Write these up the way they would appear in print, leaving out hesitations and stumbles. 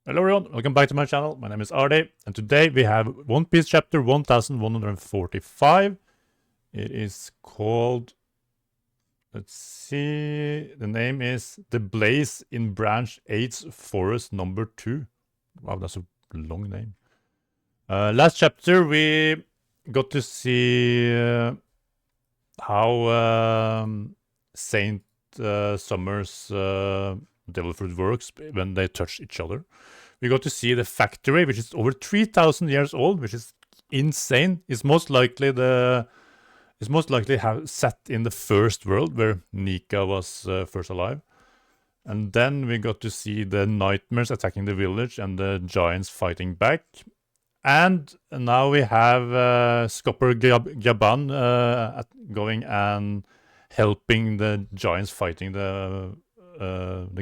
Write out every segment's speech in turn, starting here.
Hello everyone, welcome back to my channel. My name is Arde, and today we have One Piece chapter 1145. It is called, let's see, the name is The Blaze in Branch 8's Forest number 2. Wow, that's a long name. Last chapter we got to see how Saint Summer's devil fruit works when they touch each other. We got to see the factory, which is over 3,000 years old, which is insane. It's most likely set in the first world where Nika was first alive. And then we got to see the nightmares attacking the village and the giants fighting back. And now we have Scopper Gaban going and helping the giants fighting the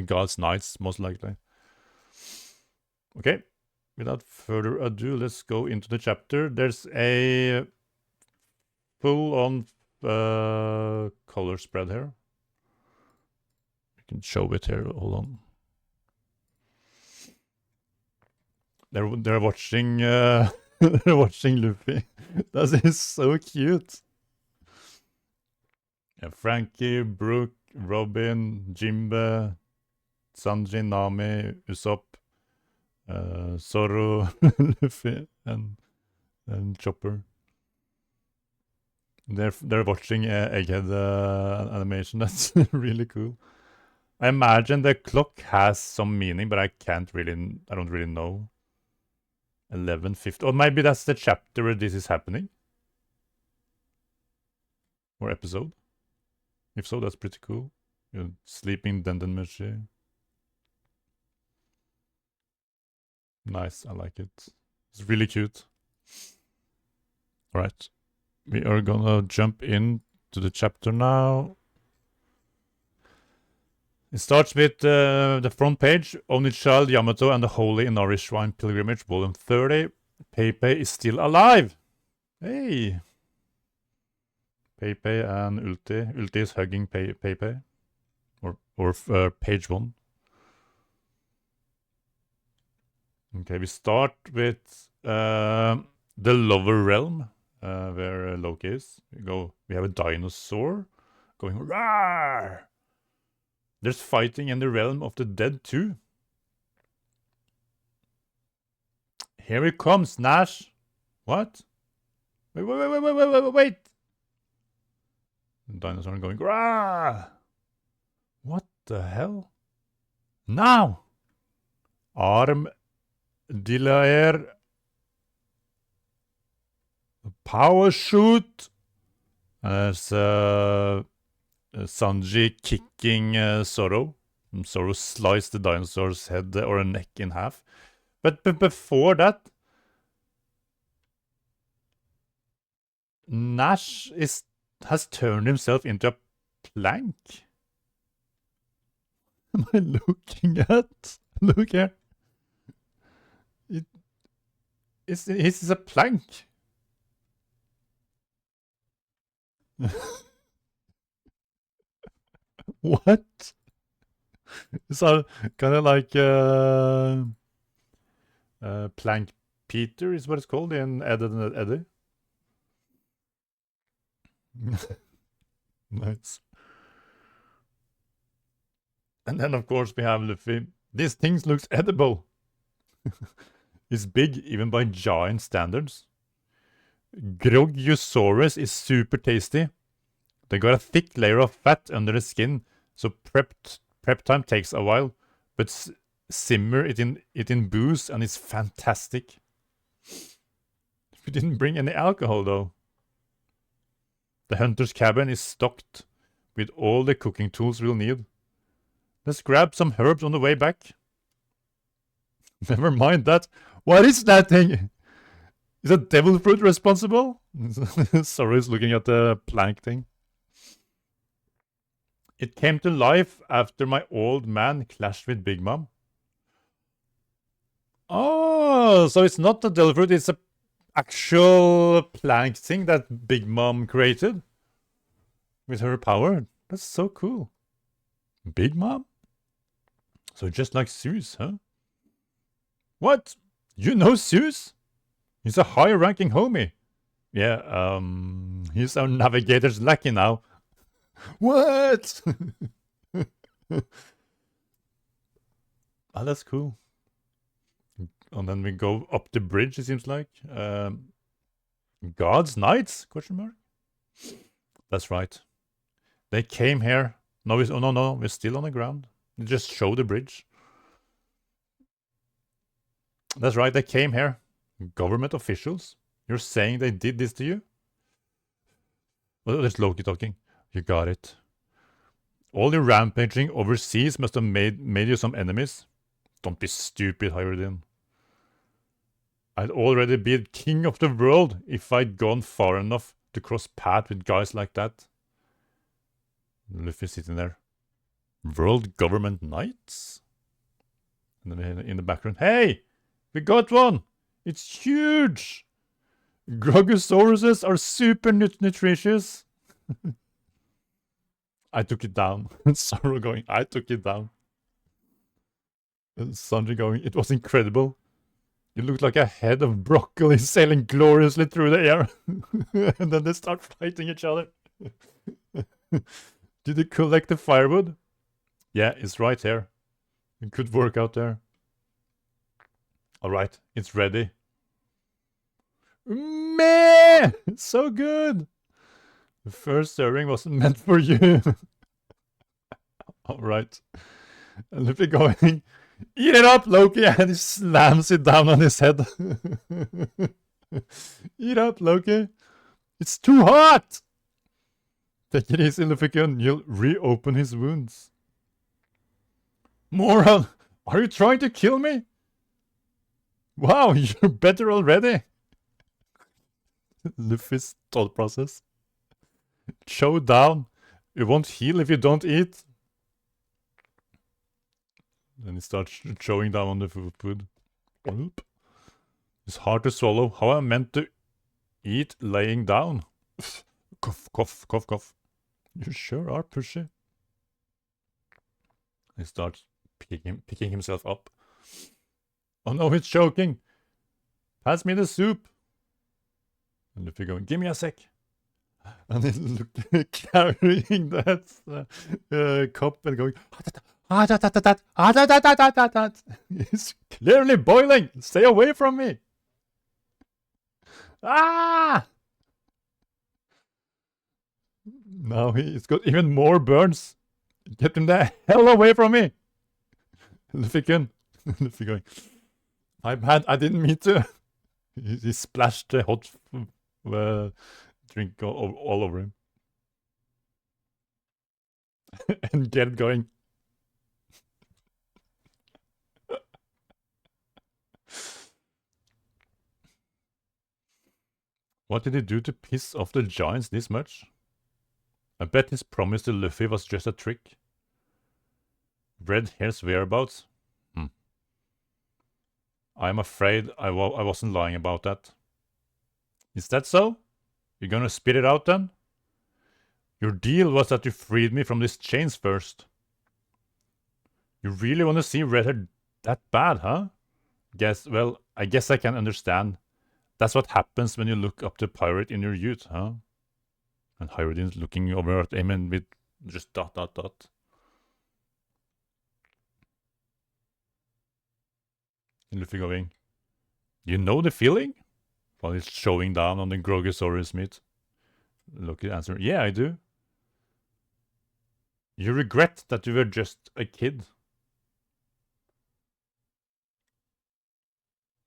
gods' knights, most likely. Okay, without further ado, let's go into the chapter. There's a full-on color spread here. I can show it here. Hold on. They're watching they're watching Luffy. That is so cute. Yeah, Frankie, Brook, Robin, Jimbe, Sanji, Nami, Usopp, Zoro, Luffy, and Chopper. They're watching Egghead animation. That's really cool. I imagine the clock has some meaning, but I don't really know. 11:50. Or maybe that's the chapter where this is happening. Or episode. If so, that's pretty cool. Sleeping Dendenmushi. Nice, I like it. It's really cute. Alright. We are gonna jump into the chapter now. It starts with the front page. Only Child, Yamato, and the Holy Inari Shrine Pilgrimage, Volume 30. Peipei is still alive! Hey! Peipei and Ulti. Ulti is hugging Peipei. Or page 1. Okay, we start with the Lower Realm, where Loki is. We have a dinosaur going roar. There's fighting in the realm of the dead too. Here he comes, Nash. What? Wait. The dinosaur going roar. What the hell? Now! Arm Dilaer. Power shoot. There's Sanji kicking Zoro. And Zoro sliced the dinosaur's head or a neck in half. But before that, Nash has turned himself into a plank. Am I looking at? Look here. It's a plank. What? So kind of like Plank Peter is what it's called in Ed and Eddie. Nice. And then of course we have Luffy. These things looks edible. It's big even by giant standards. Grogyosaurus is super tasty. They got a thick layer of fat under the skin, so prep time takes a while, but simmer it in booze and it's fantastic. We didn't bring any alcohol though. The hunter's cabin is stocked with all the cooking tools we'll need. Let's grab some herbs on the way back. Never mind that. What is that thing? Is a devil fruit responsible? Sorry, he's looking at the plank thing. It came to life after my old man clashed with Big Mom. Oh, so it's not a devil fruit, it's a actual plank thing that Big Mom created with her power. That's so cool. Big Mom? So just like Zeus, huh? What? You know Zeus? He's a high-ranking homie. Yeah, he's our navigator's lackey now. What? Ah, that's cool. And then we go up the bridge, it seems like. God's Knights? Question mark? That's right. They came here. No, oh, no, we're still on the ground. They just show the bridge. That's right, they came here. Government officials? You're saying they did this to you? Well, there's Loki talking. You got it. All your rampaging overseas must have made you some enemies. Don't be stupid, Hyrodin. I'd already been king of the world if I'd gone far enough to cross paths with guys like that. Luffy sitting there. World Government Knights? And then in the background, hey! We got one! It's huge! Grogosauruses are super nutritious. I took it down. Zoro going, I took it down. And Sanji going, it was incredible. You looked like a head of broccoli sailing gloriously through the air. And then they start fighting each other. Did you collect the firewood? Yeah, it's right here. Good work out there. Alright, it's ready. Meh! So good! The first serving wasn't meant for you. Alright. And Luffy going, eat it up, Loki! And he slams it down on his head. Eat up, Loki! It's too hot! Take it easy, Luffy, and you'll reopen his wounds. Moron! Are you trying to kill me? Wow, you're better already! Luffy's thought process. Chow down. You won't heal if you don't eat. Then he starts chowing down on the food. It's hard to swallow. How am I meant to eat laying down? Cough, cough, cough, cough. You sure are pushy. He starts picking himself up. Oh no, he's choking. Pass me the soup. And Luffy going, give me a sec. And he's carrying that cup and going, it's clearly boiling. Stay away from me. Ah! Now he's got even more burns. Get him the hell away from me. Luffy going, my bad, I didn't mean to. He splashed the hot drink all over him. And get going. What did he do to piss off the giants this much? I bet his promise to Luffy was just a trick. Red Hair's whereabouts? I'm afraid I wasn't lying about that. Is that so? You're gonna spit it out then? Your deal was that you freed me from these chains first. You really want to see Red Hair that bad, huh? I guess I can understand. That's what happens when you look up to pirate in your youth, huh? And Hyrodin's looking over at him and with just dot. And Luffy going, you know the feeling? While he's showing down on the Grogosaurus meat. Loki answering, yeah, I do. You regret that you were just a kid.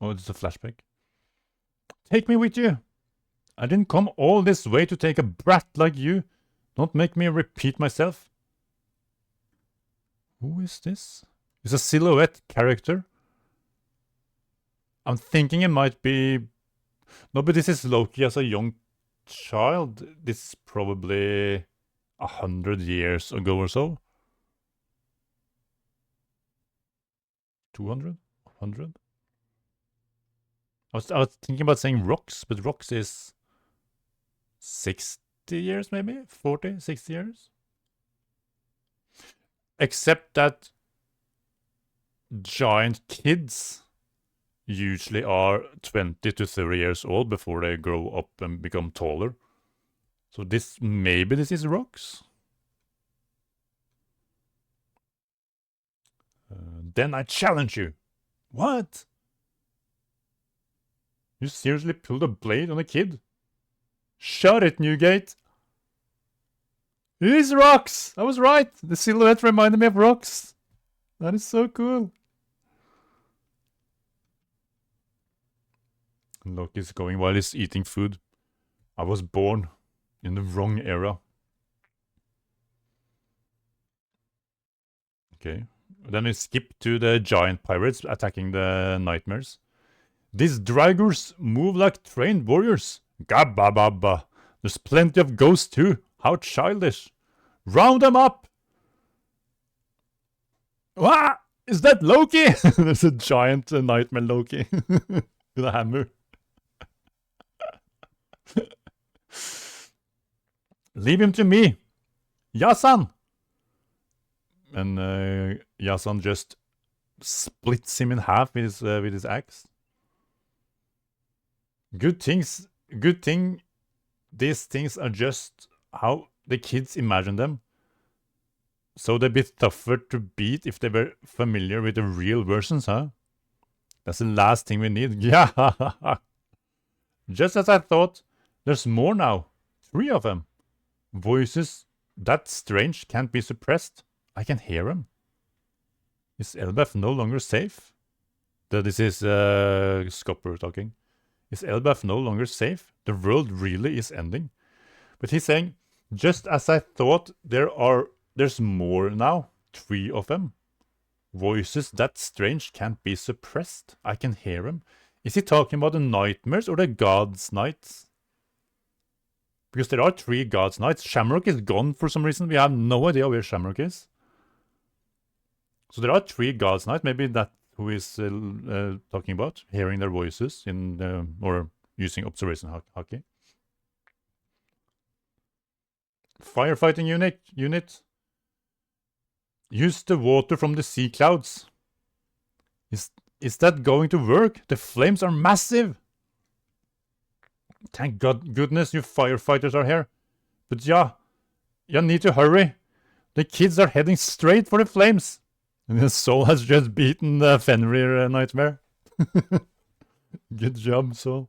Oh, it's a flashback. Take me with you. I didn't come all this way to take a brat like you. Don't make me repeat myself. Who is this? It's a silhouette character. I'm thinking it might be... No, but this is Loki as a young child. This is probably 100 years ago or so. 200? 100? I was thinking about saying Rocks, but Rocks is 60 years maybe? 40, 60 years? Except that giant kids usually are 20 to 30 years old before they grow up and become taller. So maybe this is rocks. Then I challenge you. What? You seriously pulled a blade on a kid? Shut it, Newgate. It is rocks! I was right! The silhouette reminded me of rocks. That is so cool. Loki's going while he's eating food. I was born in the wrong era. Okay. Then we skip to the giant pirates attacking the nightmares. These dragons move like trained warriors. Gabba babba. There's plenty of ghosts too. How childish. Round them up! Wah! Is that Loki? There's a giant nightmare Loki with a hammer. Leave him to me. Yasan! And Yasan just splits him in half with his axe. Good thing these things are just how the kids imagine them. So they'd be tougher to beat if they were familiar with the real versions, huh? That's the last thing we need. Yeah! Just as I thought, there's more now. 3 of them. Voices that strange can't be suppressed. I can hear them. Is Elbaf no longer safe? This is Scopper talking. Is Elbaf no longer safe? The world really is ending. But he's saying, just as I thought, there's more now. 3 of them. Voices that strange can't be suppressed. I can hear them. Is he talking about the nightmares or the gods' nights? Because there are 3 gods' nights. Shamrock is gone for some reason. We have no idea where Shamrock is. So there are 3 gods' nights. Maybe that's who is talking about. Hearing their voices in or using observation hockey. Firefighting unit. Use the water from the sea clouds. Is that going to work? The flames are massive. Thank goodness you firefighters are here. But yeah, you need to hurry. The kids are heading straight for the flames. And the soul has just beaten the Fenrir nightmare. Good job, Soul.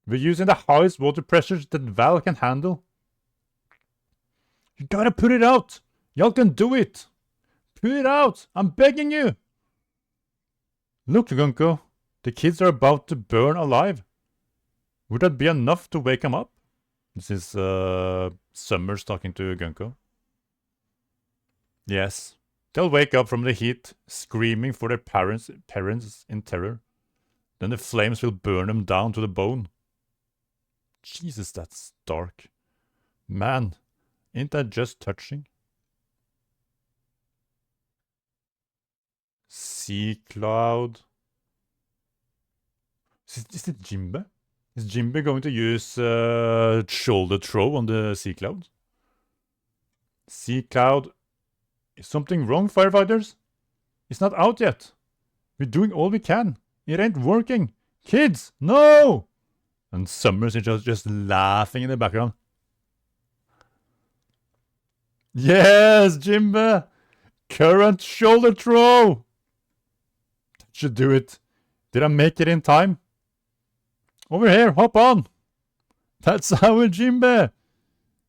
We're using the highest water pressures that Val can handle. You gotta put it out. Y'all can do it. Put it out. I'm begging you. Look, Gunko. The kids are about to burn alive. Would that be enough to wake them up? This is Summers talking to Gunko. Yes. They'll wake up from the heat, screaming for their parents in terror. Then the flames will burn them down to the bone. Jesus, that's dark. Man, ain't that just touching? Sea Cloud. Is it Jimbe? Is Jimbe going to use shoulder throw on the Sea Cloud? Sea Cloud. Is something wrong, firefighters? It's not out yet. We're doing all we can. It ain't working. Kids, no! And Summers is just laughing in the background. Yes, Jimbe! Current shoulder throw! That should do it. Did I make it in time? Over here, hop on! That's our Jimbe!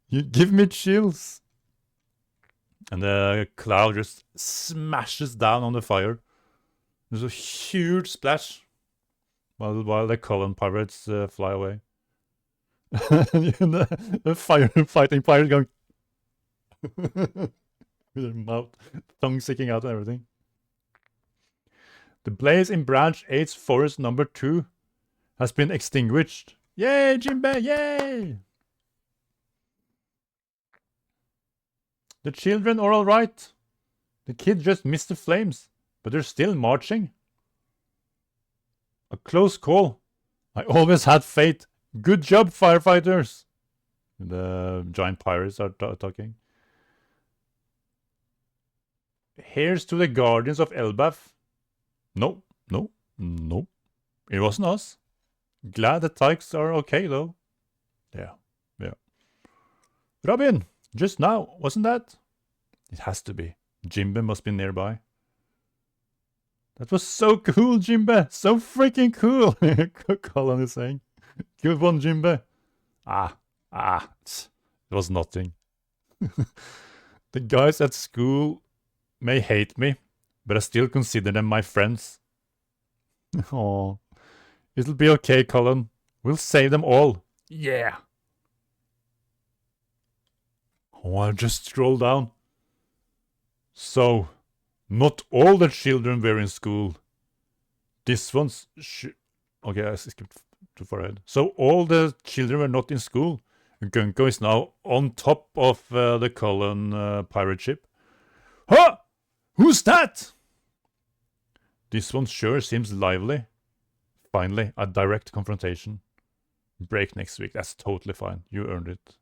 You give me chills. And the cloud just smashes down on the fire. There's a huge splash while the Cullen pirates fly away. And the fighting pirates going with their mouth, tongue sticking out and everything. The blaze in Branch 8's forest number 2 has been extinguished. Yay, Jimbe, yay! The children are all right. The kids just missed the flames, but they're still marching. A close call. I always had faith. Good job, firefighters. The giant pirates are talking. Here's to the guardians of Elbaf. No. Nope. It wasn't us. Glad the tykes are okay, though. Yeah. Yeah. Robin! Just now, wasn't that? It has to be. Jimbe must be nearby. That was so cool, Jimbe! So freaking cool! Colin is saying. Good one, Jimbe. It was nothing. The guys at school may hate me, but I still consider them my friends. Oh, it'll be okay, Colin. We'll save them all. Yeah. Oh, I'll just scroll down. So, not all the children were in school. This one's... okay, I skipped too far ahead. So all the children were not in school. Gunko is now on top of the Cullen pirate ship. Huh! Who's that? This one sure seems lively. Finally, a direct confrontation. Break next week. That's totally fine. You earned it.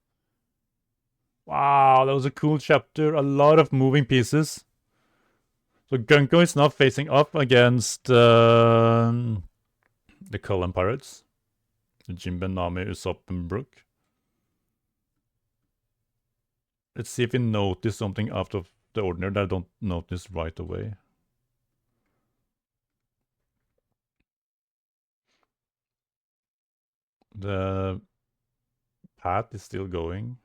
Wow, that was a cool chapter. A lot of moving pieces. So Gunko is now facing up against the Cullen pirates. Jinbe, Nami, Usopp, and Brook. Let's see if we notice something out of the ordinary that I don't notice right away. The path is still going.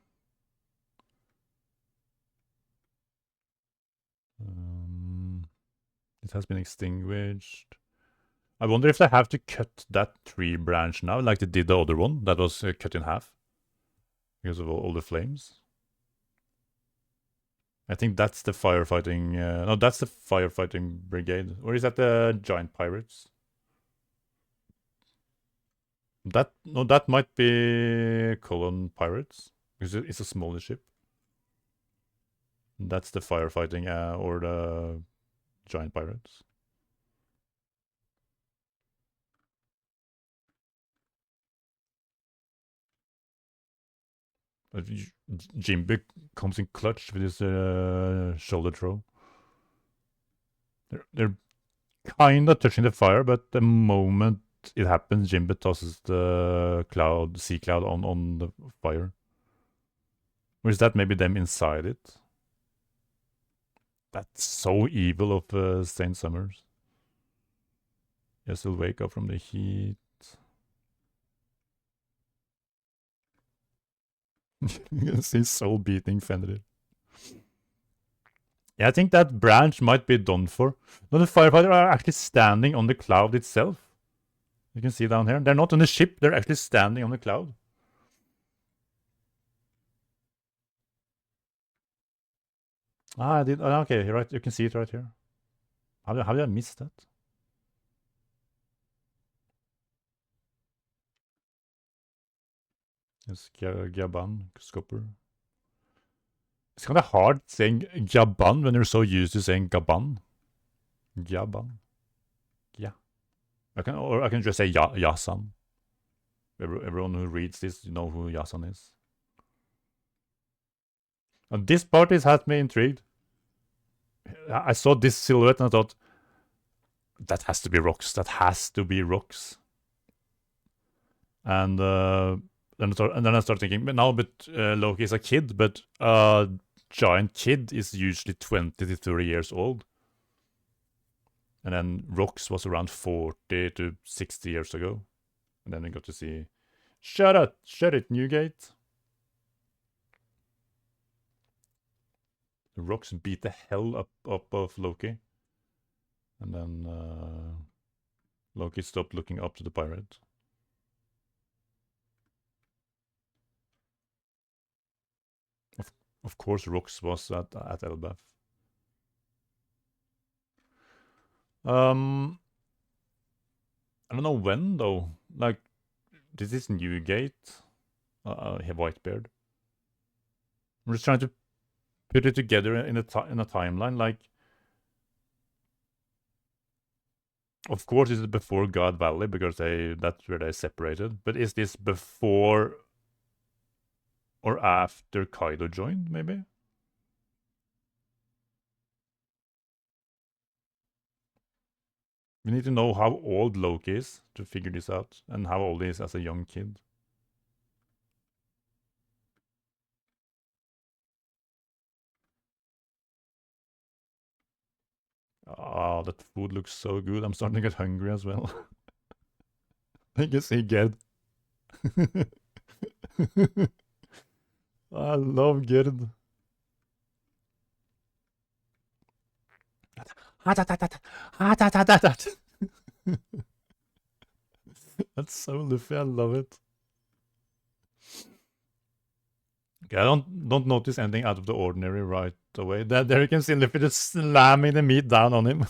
It has been extinguished. I wonder if they have to cut that tree branch now, like they did the other one that was cut in half because of all the flames. I think that's the firefighting. No, that's the firefighting brigade, or is that the giant pirates? That might be Colon pirates because it's a smaller ship. That's the firefighting or the giant pirates. But Jimby comes in clutch with his shoulder throw. They're kind of touching the fire, but the moment it happens, Jimby tosses the sea cloud on the fire. Or is that maybe them inside it? That's so evil of Saint Summers. Yes, he'll wake up from the heat. You can see Soul beating Fenrir. Yeah, I think that branch might be done for. No, the firefighters are actually standing on the cloud itself. You can see down here. They're not on the ship, they're actually standing on the cloud. I did. Okay, you're right. You can see it right here. How did I miss that? It's Gaban, Scopper. It's kind of hard saying Gaban when you're so used to saying Gaban. Gaban. Yeah. I can just say Yasan. Everyone who reads this, you know who Yasan is. And this part has me intrigued. I saw this silhouette and I thought, that has to be rocks. That has to be rocks. And then I start thinking, but Loki is a kid, but giant kid is usually 20 to 30 years old. And then Rox was around 40 to 60 years ago. And then we got to see, shut it, Newgate. Rox beat the hell up of Loki. And then Loki stopped looking up to the pirate. Of course, Rox was at Elbaf. I don't know when though. Like, this is Newgate. Whitebeard. I'm just trying to put it together in a timeline. Like, of course, this is before God Valley because that's where they separated. But is this before or after Kaido joined? Maybe. We need to know how old Loki is to figure this out, and how old he is as a young kid. Ah, that food looks so good. I'm starting to get hungry as well. I can see Gerd. I love Gerd. That's so Luffy. I love it. Okay, I don't notice anything out of the ordinary right away. There you can see Luffy just slamming the meat down on him.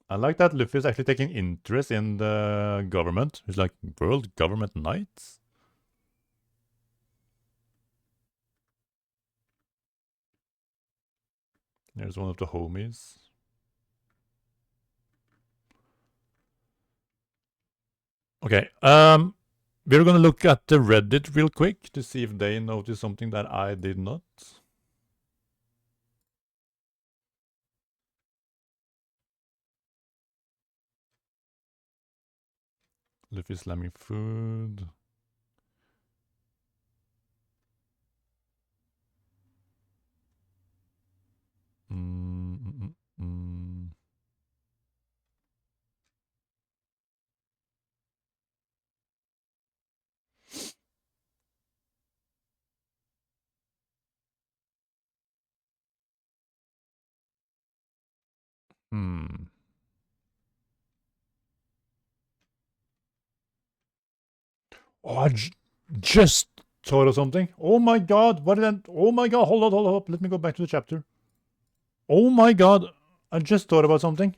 I like that Luffy is actually taking interest in the government. He's like, World Government Knights? There's one of the homies. Okay, we're gonna look at the Reddit real quick to see if they noticed something that I did not. Luffy slamming food. Mm, mm, mm, mm. Hmm. Oh, just thought of something. Oh my god, what did I... Oh my god, hold on. Let me go back to the chapter. Oh my god, I just thought about something.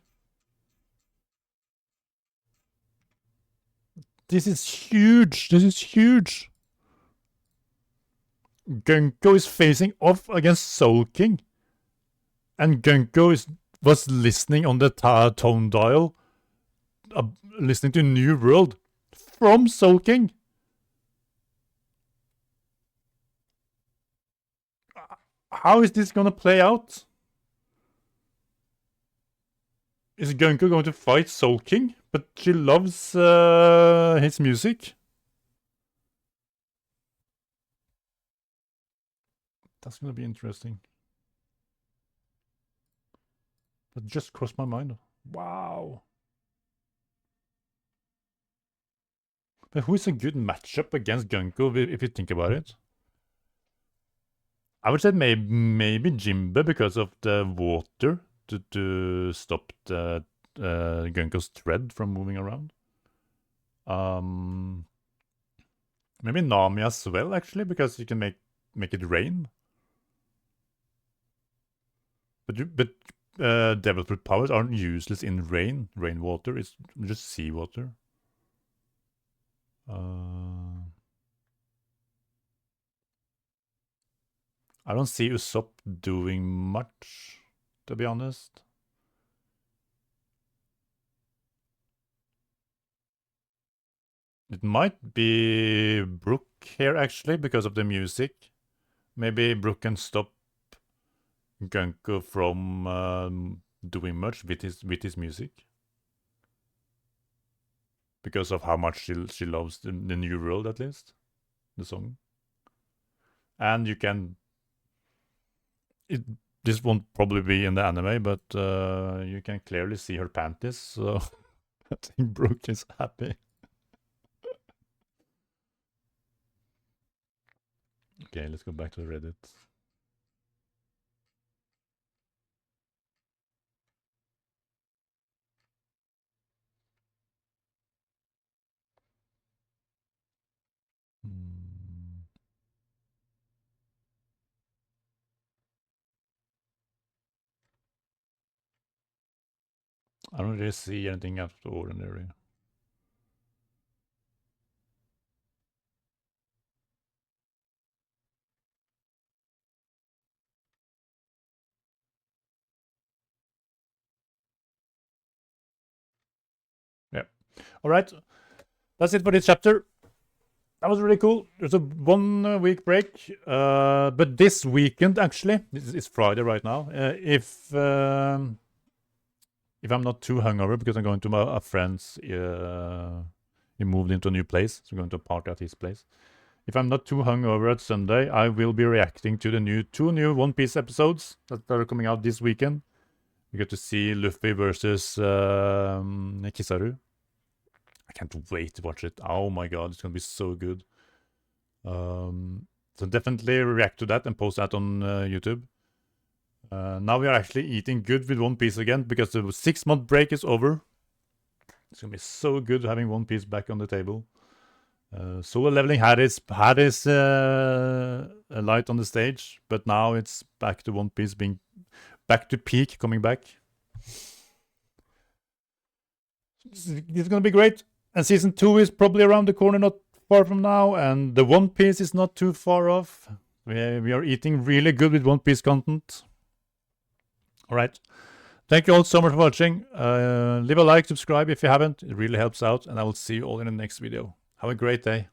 This is huge. This is huge. Gunko is facing off against Soul King. And was listening on the tone dial, uh, listening to New World from Soul King. How is this gonna play out? Is Gunko going to fight Soul King? But she loves his music. That's gonna be interesting. That just crossed my mind. Wow. But who is a good matchup against Gunko if you think about it? I would say maybe Jimbe because of the water to stop the Gunko's thread from moving around. Um, Maybe Nami as well, actually, because you can make it rain. But devil fruit powers aren't useless in rainwater. It's just seawater. I don't see Usopp doing much, to be honest. It might be Brook here, actually, because of the music. Maybe Brook can stop Gunko from doing much with his music. Because of how much she loves the New World, at least. The song. And you can... This won't probably be in the anime, but you can clearly see her panties, so I think Brook is happy. Okay, let's go back to Reddit. Hmm. I don't really see anything out of the ordinary. Yeah. All right. That's it for this chapter. that was really cool. There's a 1 week break, but this weekend actually, it's Friday right now. If I'm not too hungover, because I'm going to a friend's, he moved into a new place, so I'm going to a party at his place. If I'm not too hungover at Sunday, I will be reacting to the two new One Piece episodes that are coming out this weekend. We get to see Luffy versus Kizaru. I can't wait to watch it. Oh my god, it's gonna be so good. So definitely react to that and post that on YouTube. Now we are actually eating good with One Piece again, because the 6-month break is over. It's gonna be so good having One Piece back on the table. Solo Leveling had its light on the stage, but now it's back to One Piece being back to peak, coming back. It's gonna be great. And season 2 is probably around the corner, not far from now, and the One Piece is not too far off. We are eating really good with One Piece content. Alright. Thank you all so much for watching. Leave a like, subscribe if you haven't. It really helps out, and I will see you all in the next video. Have a great day.